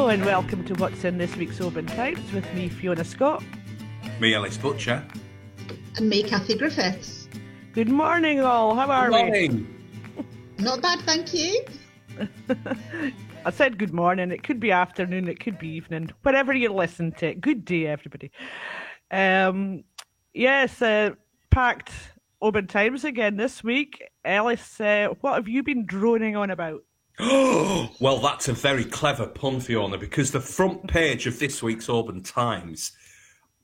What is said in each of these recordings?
Hello and welcome to What's in this week's Open Times with me, Fiona Scott. Me, Ellis Butcher. And me, Kathy Griffiths. Good morning all, how are we? Good morning. Not bad, thank you. I said good morning, it could be afternoon, it could be evening, wherever you listen to it. Good day, everybody. Packed Open Times again this week. Ellis, what have you been droning on about? Well, that's a very clever pun, Fiona, because the front page of this week's Open Times,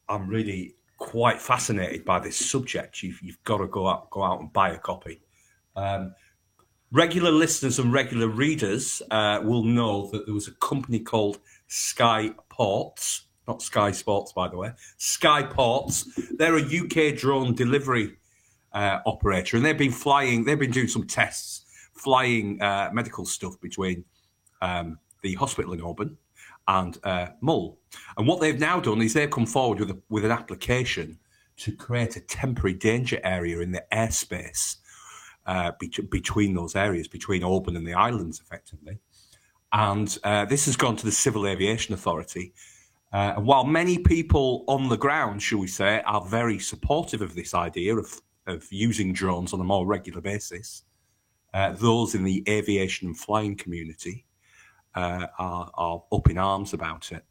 I'm really quite fascinated by this subject. You've got to go out and buy a copy. Regular listeners and regular readers will know that there was a company called Sky Ports, not Sky Sports, by the way, Sky Ports. They're a UK drone delivery operator, and they've been doing some tests, flying medical stuff between the hospital in Auburn and Mull. And what they've now done is they've come forward with an application to create a temporary danger area in the airspace between those areas, between Auburn and the islands, effectively. And this has gone to the Civil Aviation Authority. And while many people on the ground, shall we say, are very supportive of this idea of using drones on a more regular basis, those in the aviation and flying community are up in arms about it.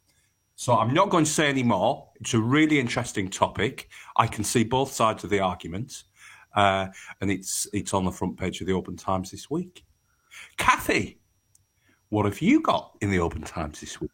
So I'm not going to say any more. It's a really interesting topic. I can see both sides of the argument, and it's on the front page of the Open Times this week. Kathy, what have you got in the Open Times this week?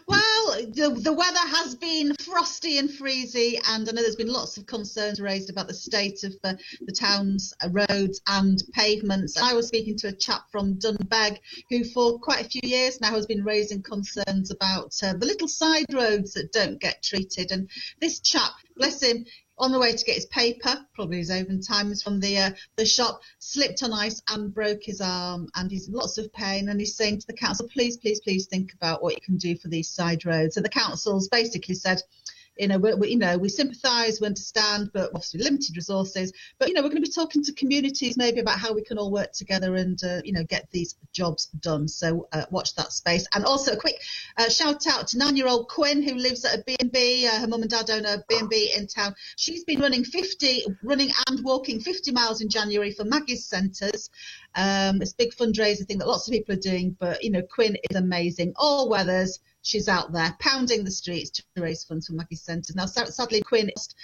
Well, the weather has been frosty and freezy, and I know there's been lots of concerns raised about the state of the town's roads and pavements. I was speaking to a chap from Dunbeg who for quite a few years now has been raising concerns about the little side roads that don't get treated. And this chap, bless him, on the way to get his paper, probably his open times from the shop, slipped on ice and broke his arm, and he's in lots of pain. And he's saying to the council, please think about what you can do for these side roads. And the council's basically said, we sympathise, we understand, but obviously limited resources. But we're going to be talking to communities maybe about how we can all work together and get these jobs done. So watch that space. And also a quick shout out to 9-year-old Quinn, who lives at a B&B. Her mum and dad own a B&B in town. She's been running and walking 50 miles in January for Maggie's Centres. It's a big fundraiser thing that lots of people are doing. But Quinn is amazing. All weathers. She's out there pounding the streets to raise funds for Maggie's Centres. Now, sadly, Quinn lost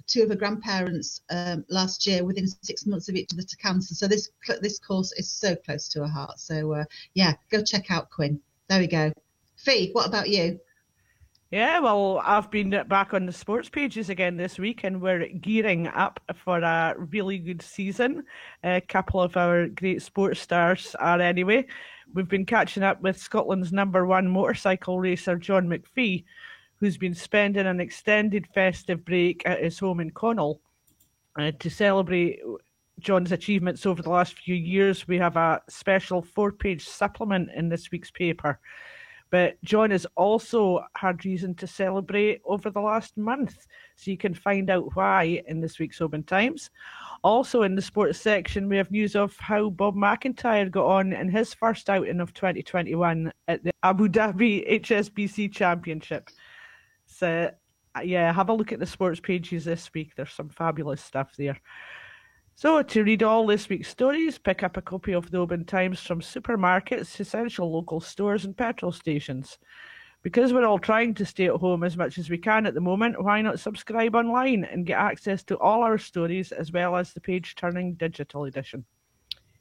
two of her grandparents last year within 6 months of each other to cancer. So this cause is so close to her heart. So, go check out Quinn. There we go. Fee, what about you? Yeah, well, I've been back on the sports pages again this week, and we're gearing up for a really good season. A couple of our great sports stars are anyway. We've been catching up with Scotland's #1 motorcycle racer, John McPhee, who's been spending an extended festive break at his home in Connell. To celebrate John's achievements over the last few years, we have a special 4-page supplement in this week's paper. But John has also had reason to celebrate over the last month, so you can find out why in this week's Open Times. Also in the sports section, we have news of how Bob McIntyre got on in his first outing of 2021 at the Abu Dhabi HSBC Championship. So, have a look at the sports pages this week. There's some fabulous stuff there. So, to read all this week's stories, pick up a copy of the Open Times from supermarkets, essential local stores and petrol stations. Because we're all trying to stay at home as much as we can at the moment, why not subscribe online and get access to all our stories as well as the page-turning digital edition.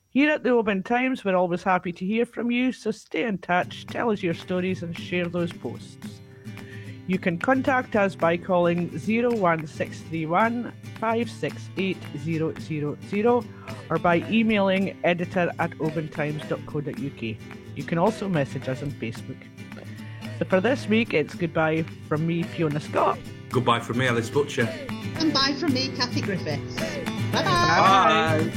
Here at the Open Times, we're always happy to hear from you, so stay in touch, tell us your stories and share those posts. You can contact us by calling 01631 568 000 or by emailing editor@opentimes.co.uk. You can also message us on Facebook. So for this week, it's goodbye from me, Fiona Scott. Goodbye from me, Ellis Butcher. And bye from me, Kathy Griffiths. Bye-bye. Bye.